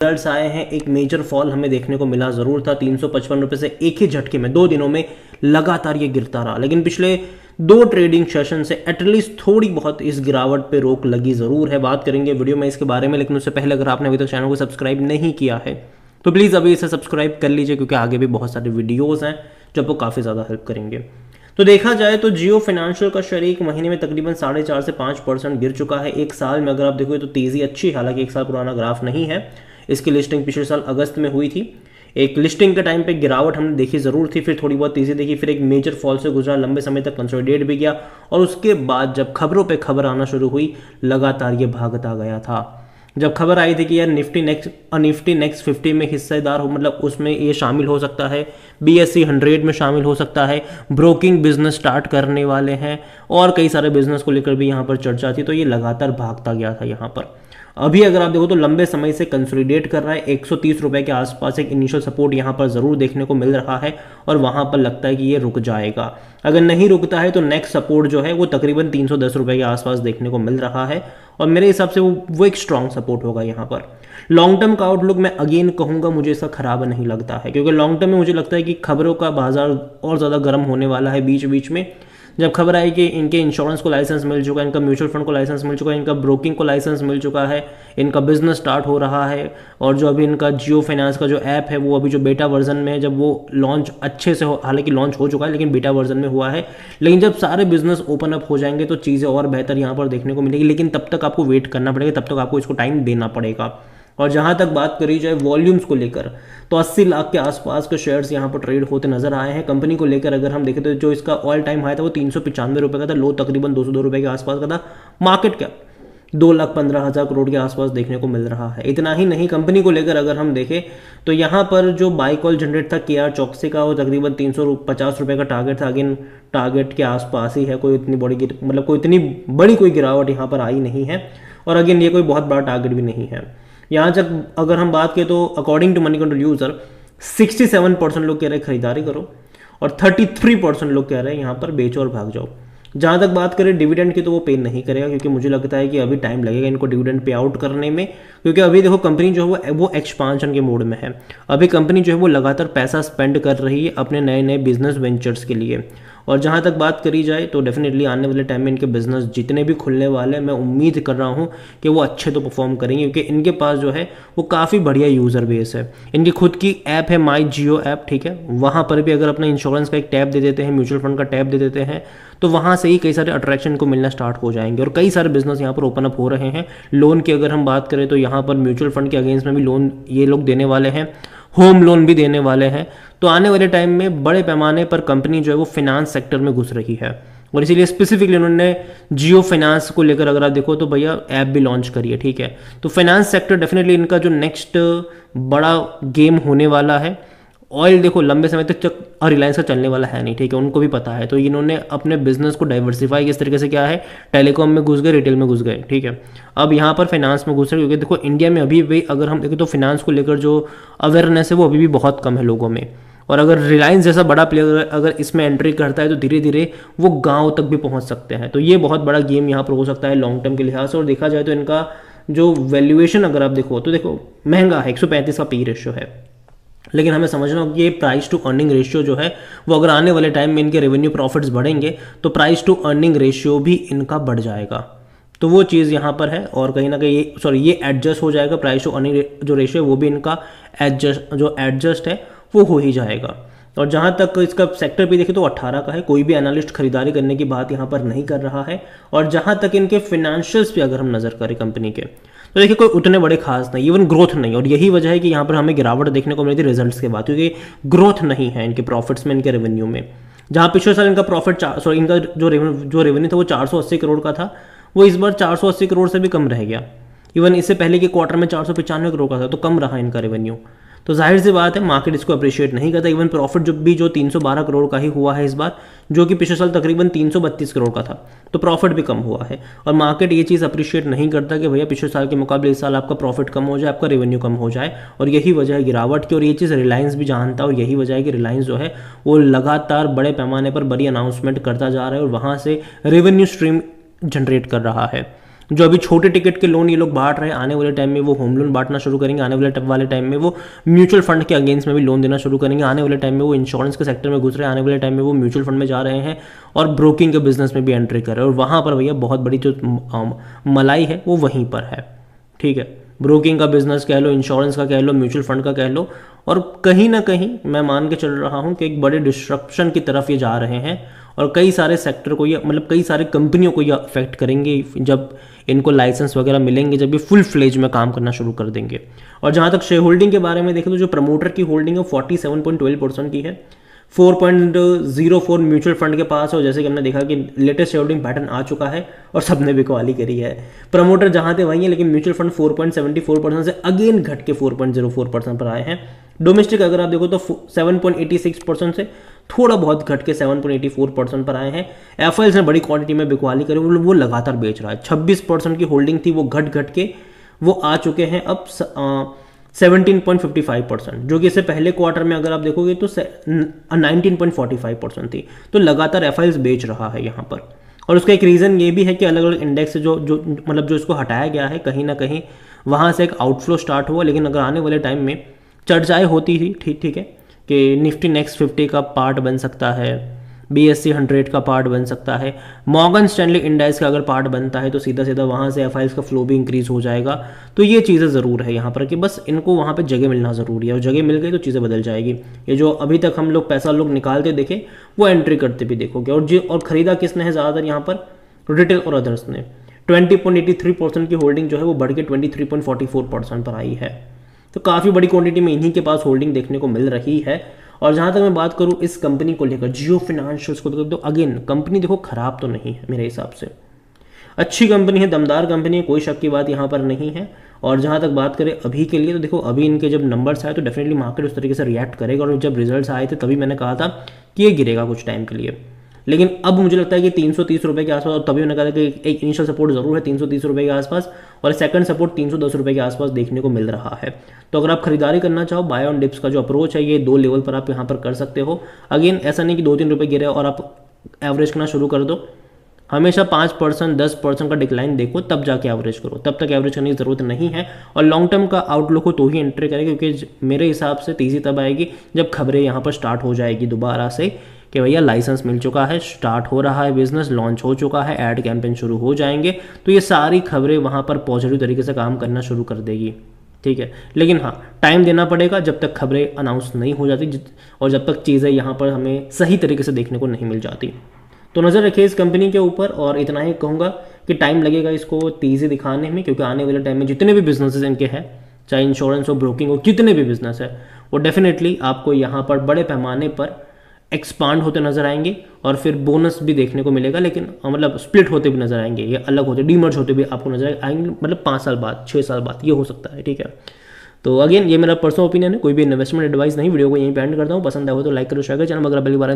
Results आए हैं, एक मेजर फॉल हमें देखने को मिला ज़रूर था। 355 रुपये से एक ही झटके में 2 दिनों में लगातार ये गिरता रहा, लेकिन पिछले 2 ट्रेडिंग सेशन से एटलीस्ट थोड़ी बहुत इस गिरावट पे रोक लगी ज़रूर है। बात करेंगे वीडियो में इसके बारे में, लेकिन उससे पहले अगर आपने अभी तक चैनल को सब्सक्राइब नहीं किया है तो प्लीज़ अभी इसे सब्सक्राइब कर लीजिए, क्योंकि आगे भी बहुत सारे वीडियोज़ हैं जो आपको काफ़ी ज़्यादा हेल्प करेंगे। तो देखा जाए तो जियो फाइनेंशियल का शेयर एक महीने में तकरीबन 4.5 से 5% गिर चुका है। एक साल में अगर आप देखोगे तो तेज़ी अच्छी है, हालांकि एक साल पुराना ग्राफ नहीं है। इसकी लिस्टिंग पिछले साल अगस्त में हुई थी। एक लिस्टिंग के टाइम पे गिरावट हमने देखी ज़रूर थी, फिर थोड़ी बहुत तेज़ी देखी, फिर एक मेजर फॉल से गुजरा, लंबे समय तक कंसोलिडेट भी किया, और उसके बाद जब खबरों पे खबर आना शुरू हुई लगातार ये भागता गया था। जब खबर आई थी कि यार निफ्टी नेक्स्ट 50 में हिस्सेदार हो, मतलब उसमें ये शामिल हो सकता है, BSE 100 में शामिल हो सकता है, ब्रोकिंग बिजनेस स्टार्ट करने वाले हैं, और कई सारे बिजनेस को लेकर भी यहाँ पर चर्चा थी, तो ये लगातार भागता गया था यहाँ पर। अभी अगर आप देखो तो लंबे समय से कंसोलिडेट कर रहा है, 130 रुपए के आसपास एक इनिशियल सपोर्ट यहाँ पर ज़रूर देखने को मिल रहा है, और वहाँ पर लगता है कि ये रुक जाएगा। अगर नहीं रुकता है तो नेक्स्ट सपोर्ट जो है वो तकरीबन 310 रुपए के आसपास देखने को मिल रहा है, और मेरे हिसाब से वो एक स्ट्रॉन्ग सपोर्ट होगा यहाँ पर। लॉन्ग टर्म का आउटलुक मैं अगेन कहूँगा मुझे इसका खराब नहीं लगता है, क्योंकि लॉन्ग टर्म में मुझे लगता है कि खबरों का बाजार और ज़्यादा गर्म होने वाला है। बीच बीच में जब खबर आई कि इनके इंश्योरेंस को लाइसेंस मिल चुका है, इनका म्यूचुअल फंड को लाइसेंस मिल चुका है, इनका ब्रोकिंग को लाइसेंस मिल चुका है, इनका बिजनेस स्टार्ट हो रहा है, और जो अभी इनका जियो फाइनेंस का जो ऐप है वो अभी जो बेटा वर्जन में है, जब वो लॉन्च अच्छे से हो, हालांकि लॉन्च हो चुका है लेकिन बेटा वर्जन में हुआ है, लेकिन जब सारे बिजनेस ओपन अप हो जाएंगे तो चीज़ें और बेहतर यहाँ पर देखने को मिलेगी। लेकिन तब तक आपको वेट करना पड़ेगा, तब तक आपको इसको टाइम देना पड़ेगा। और जहां तक बात करी जाए वॉल्यूम्स को लेकर, तो 80 लाख के आसपास के शेयर्स यहां पर ट्रेड होते नजर आए हैं। कंपनी को लेकर अगर हम देखें तो जो इसका ऑल टाइम हाई था वो 395 रुपए का था, लो तकरीबन 202 रुपए के आसपास का था। मार्केट कैप 2,15,000 करोड़ के आसपास देखने को मिल रहा है। इतना ही नहीं, कंपनी को लेकर अगर हम देखें तो यहाँ पर जो बाई कॉल जनरेट था KR चौकसी का, वो तकरीबन 350 रुपए का टारगेट था। अगेन टारगेट के आसपास ही है, कोई इतनी बड़ी मतलब कोई इतनी बड़ी कोई गिरावट यहाँ पर आई नहीं है, और अगेन ये कोई बहुत बड़ा टारगेट भी नहीं है। यहाँ तक अगर हम बात करें तो according to Moneycontrol user 67% लोग कह रहे हैं खरीदारी करो, और 33% लोग कह रहे हैं यहाँ पर बेचो और भाग जाओ। जहाँ तक बात करें डिविडेंड की, तो वो पे नहीं करेगा, क्योंकि मुझे लगता है कि अभी टाइम लगेगा इनको डिविडेंड पे आउट करने में, क्योंकि अभी देखो कंपनी जो है वो एक्सपांशन के मोड में है। अभी कंपनी जो है वो लगातार पैसा स्पेंड कर रही है अपने नए नए बिजनेस वेंचर्स के लिए। और जहाँ तक बात करी जाए तो डेफिनेटली आने वाले टाइम में इनके बिजनेस जितने भी खुलने वाले हैं, मैं उम्मीद कर रहा हूँ कि वो अच्छे तो परफॉर्म करेंगे, क्योंकि इनके पास जो है वो काफ़ी बढ़िया यूज़र बेस है। इनकी खुद की ऐप है माई जियो ऐप, ठीक है, वहाँ पर भी अगर अपना इंश्योरेंस का एक टैब दे देते हैं, म्यूचुअल फंड का टैब दे देते हैं, तो वहाँ से ही कई सारे अट्रैक्शन को मिलना स्टार्ट हो जाएंगे, और कई सारे बिजनेस यहाँ पर ओपन अप हो रहे हैं। लोन की अगर हम बात करें तो यहाँ पर म्यूचुअल फंड के अगेंस्ट में भी लोन ये लोग देने वाले हैं, होम लोन भी देने वाले हैं। तो आने वाले टाइम में बड़े पैमाने पर कंपनी जो है वो फाइनेंस सेक्टर में घुस रही है, और इसीलिए स्पेसिफिकली उन्होंने जियो फाइनेंस को लेकर अगर आप देखो तो भैया ऐप भी लॉन्च करी है, ठीक है। तो फाइनेंस सेक्टर डेफिनेटली इनका जो नेक्स्ट बड़ा गेम होने वाला है। ऑयल देखो लंबे समय तक रिलायंस का चलने वाला है नहीं, ठीक है, उनको भी पता है। तो इन्होंने अपने बिजनेस को डाइवर्सिफाई किस तरीके से किया है, टेलीकॉम में घुस गए, रिटेल में घुस गए, ठीक है। अब यहाँ पर फाइनेंस में घुस रहे, क्योंकि देखो इंडिया में अभी भी अगर हम देखें तो फाइनेंस को लेकर जो अवेयरनेस है वो अभी भी बहुत कम है लोगों में। और अगर रिलायंस जैसा बड़ा प्लेयर अगर इसमें एंट्री करता है तो धीरे धीरे वो गाँव तक भी पहुँच सकते हैं। तो ये बहुत बड़ा गेम यहाँ पर हो सकता है लॉन्ग टर्म के लिहाज से। और देखा जाए तो इनका जो वैल्यूएशन अगर आप देखो तो देखो महंगा है, 135 का पी रेशियो है, लेकिन हमें समझना होगा कि ये प्राइस टू अर्निंग रेशियो जो है वो अगर आने वाले टाइम में इनके रेवेन्यू प्रॉफिट्स बढ़ेंगे तो प्राइस टू अर्निंग रेशियो भी इनका बढ़ जाएगा। तो वो चीज़ यहाँ पर है, और कहीं ना कहीं ये एडजस्ट हो जाएगा, प्राइस टू अर्निंग जो रेशियो है वो भी इनका एडजस्ट है वो हो ही जाएगा। और जहाँ तक इसका सेक्टर भी देखें तो 18 का है, कोई भी एनालिस्ट खरीदारी करने की बात यहाँ पर नहीं कर रहा है। और जहाँ तक इनके फिनेंशियल्स पे अगर हम नज़र करें कंपनी के, तो देखिए कोई उतने बड़े खास नहीं, इवन ग्रोथ नहीं, और यही वजह है कि यहाँ पर हमें गिरावट देखने को मिली थी रिजल्ट्स के बाद, क्योंकि ग्रोथ नहीं है इनके प्रॉफिट्स में, इनके रेवेन्यू में। जहाँ पिछले साल इनका प्रॉफिट इनका जो रेवेन्यू था वो 480 करोड़ का था, वो इस बार 480 करोड़ से भी कम रह गया। इवन इससे पहले के क्वार्टर में 495 करोड़ का था, तो कम रहा इनका रेवेन्यू। तो जाहिर सी बात है मार्केट इसको अप्रिशिएट नहीं करता। इवन प्रॉफिट जो 312 करोड़ का ही हुआ है इस बार, जो कि पिछले साल तकरीबन 332 करोड़ का था, तो प्रॉफिट भी कम हुआ है। और मार्केट ये चीज़ अप्रिशिएट नहीं करता कि भैया पिछले साल के मुकाबले इस साल आपका प्रॉफिट कम हो जाए, आपका रेवेन्यू कम हो जाए, और यही वजह है गिरावट की। और ये चीज़ रिलायंस भी जानता है, और यही वजह है कि रिलायंस जो है वो लगातार बड़े पैमाने पर बड़ी अनाउंसमेंट करता जा रहा है और वहाँ से रेवेन्यू स्ट्रीम जनरेट कर रहा है। जो अभी छोटे टिकट के लोन ये लोग बांट रहे हैं, आने वाले टाइम में वो होम लोन बांटना शुरू करेंगे, आने वाले टाइम में वो म्यूचुअल फंड के अगेंस्ट में भी लोन देना शुरू करेंगे, आने वाले टाइम में वो इंश्योरेंस के सेक्टर में घुस रहे हैं, आने वाले टाइम में वो म्यूचुअल फंड में जा रहे हैं और ब्रोकिंग के बिजनेस में भी एंट्री कर रहे हैं। और वहाँ पर भैया बहुत बड़ी जो मलाई है वो वहीं पर है, ठीक है। ब्रोकिंग का बिजनेस कह लो, इंश्योरेंस का कह लो, म्यूचुअल फंड का कह लो, और कहीं ना कहीं मैं मान के चल रहा हूँ कि एक बड़े डिस्ट्रप्शन की तरफ ये जा रहे हैं और कई सारे सेक्टर को ये मतलब कई सारे कंपनियों को ये अफेक्ट करेंगे जब इनको लाइसेंस वगैरह मिलेंगे, जब ये फुल फ्लेज में काम करना शुरू कर देंगे। और जहाँ तक शेयर होल्डिंग के बारे में देखें तो जो प्रमोटर की होल्डिंग है 47.12% की है, 4.04 म्यूचुअल फंड के पास है। और जैसे कि हमने देखा कि लेटेस्ट शेयर होल्डिंग पैटर्न आ चुका है और सबने बिकवाली करी है। प्रमोटर जहाँ थे वहीं है, लेकिन म्यूचुअल फंड 4.74% से अगेन घट के 4.04% पर आए हैं। डोमेस्टिक अगर आप देखो तो 7.86% से थोड़ा बहुत घट के 7.84% पर आए हैं। एफआईएल्स ने बड़ी क्वांटिटी में बिकवाली करी, वो लगातार बेच रहा है। 26% की होल्डिंग थी, वो घट के वो आ चुके हैं अब 17.55%, जो कि इससे पहले क्वार्टर में अगर आप देखोगे तो 19.45% थी। तो लगातार एफआईएल्स बेच रहा है यहाँ पर। और उसका एक रीज़न ये भी है कि अलग अलग इंडेक्स से जो इसको हटाया गया है, कहीं ना कहीं वहाँ से एक आउटफ्लो स्टार्ट हुआ। लेकिन अगर आने वाले टाइम में चर्चाएँ होती थी, ठीक है, कि निफ्टी नेक्स्ट 50 का पार्ट बन सकता है, BSE 100 का पार्ट बन सकता है, मॉर्गन स्टैनली इंडेक्स का अगर पार्ट बनता है तो सीधा सीधा वहाँ से एफआईएल्स का फ्लो भी इंक्रीज हो जाएगा। तो ये चीज़ें ज़रूर है यहाँ पर कि बस इनको वहाँ पे जगह मिलना ज़रूरी है, और जगह मिल गई तो चीज़ें बदल जाएगी। ये जो अभी तक हम लोग पैसा लोग निकालते देखे वो एंट्री करते भी देखोगे। और खरीदा किसने है ज़्यादातर यहाँ पर? रिटेल और अदर्स ने। 20.83% की होल्डिंग जो है वो बढ़ के 23.44% पर आई है। तो काफ़ी बड़ी क्वांटिटी में इन्हीं के पास होल्डिंग देखने को मिल रही है। और जहाँ तक मैं बात करूँ इस कंपनी को लेकर, जियो फाइनेंशियल्स को, तो अगेन कंपनी देखो खराब तो नहीं है मेरे हिसाब से, अच्छी कंपनी है, दमदार कंपनी है, कोई शक की बात यहाँ पर नहीं है। और जहाँ तक बात करें अभी के लिए तो देखो अभी इनके जब नंबर्स आए तो डेफिनेटली मार्केट उस तरीके से रिएक्ट करेगा। और जब रिजल्ट्स आए थे तभी मैंने कहा था कि ये गिरेगा कुछ टाइम के लिए, लेकिन अब मुझे लगता है कि 330 रुपये के आसपास, और तभी मैंने कहा था कि एक इनिशियल सपोर्ट जरूर है 330 रुपये के आसपास, और सेकंड सपोर्ट 310 रुपये के आसपास देखने को मिल रहा है। तो अगर आप खरीदारी करना चाहो, बाय ऑन डिप्स का जो अप्रोच है ये 2 लेवल पर आप यहाँ पर कर सकते हो। अगेन ऐसा नहीं कि 2-3 रुपये गिरे और आप एवरेज करना शुरू कर दो, हमेशा 5% 10% का डिक्लाइन देखो तब जाके एवरेज करो, तब तक एवरेज करने की जरूरत नहीं है। और लॉन्ग टर्म का आउटलुक हो तो ही एंट्री करें, क्योंकि मेरे हिसाब से तेजी तब आएगी जब खबरें यहाँ पर स्टार्ट हो जाएगी दोबारा से कि भैया लाइसेंस मिल चुका है, स्टार्ट हो रहा है बिजनेस, लॉन्च हो चुका है, ऐड कैंपेन शुरू हो जाएंगे, तो ये सारी खबरें वहाँ पर पॉजिटिव तरीके से काम करना शुरू कर देगी, ठीक है। लेकिन हाँ, टाइम देना पड़ेगा जब तक खबरें अनाउंस नहीं हो जाती और जब तक चीज़ें यहाँ पर हमें सही तरीके से देखने को नहीं मिल जाती। तो नज़र रखिए इस कंपनी के ऊपर, और इतना ही कहूँगा कि टाइम लगेगा इसको तेज़ी दिखाने में, क्योंकि आने वाले टाइम में जितने भी बिजनेसेस इनके हैं, चाहे इंश्योरेंस हो, ब्रोकिंग हो, जितने भी बिजनेस है वो डेफिनेटली आपको यहाँ पर बड़े पैमाने पर एक्सपांड होते नजर आएंगे। और फिर बोनस भी देखने को मिलेगा, लेकिन मतलब स्प्लिट होते भी नजर आएंगे, ये अलग होते, डीमर्ज होते भी आपको नजर आएंगे, मतलब 5 साल बाद 6 साल बाद ये हो सकता है, ठीक है। तो अगेन ये मेरा पर्सनल ओपिनियन है, कोई भी इन्वेस्टमेंट एडवाइस नहीं। वीडियो को यहीं पे एंड करता हूँ। पसंद आए हो तो लाइक करो, शेयर करो, चैनल अगर पहली बार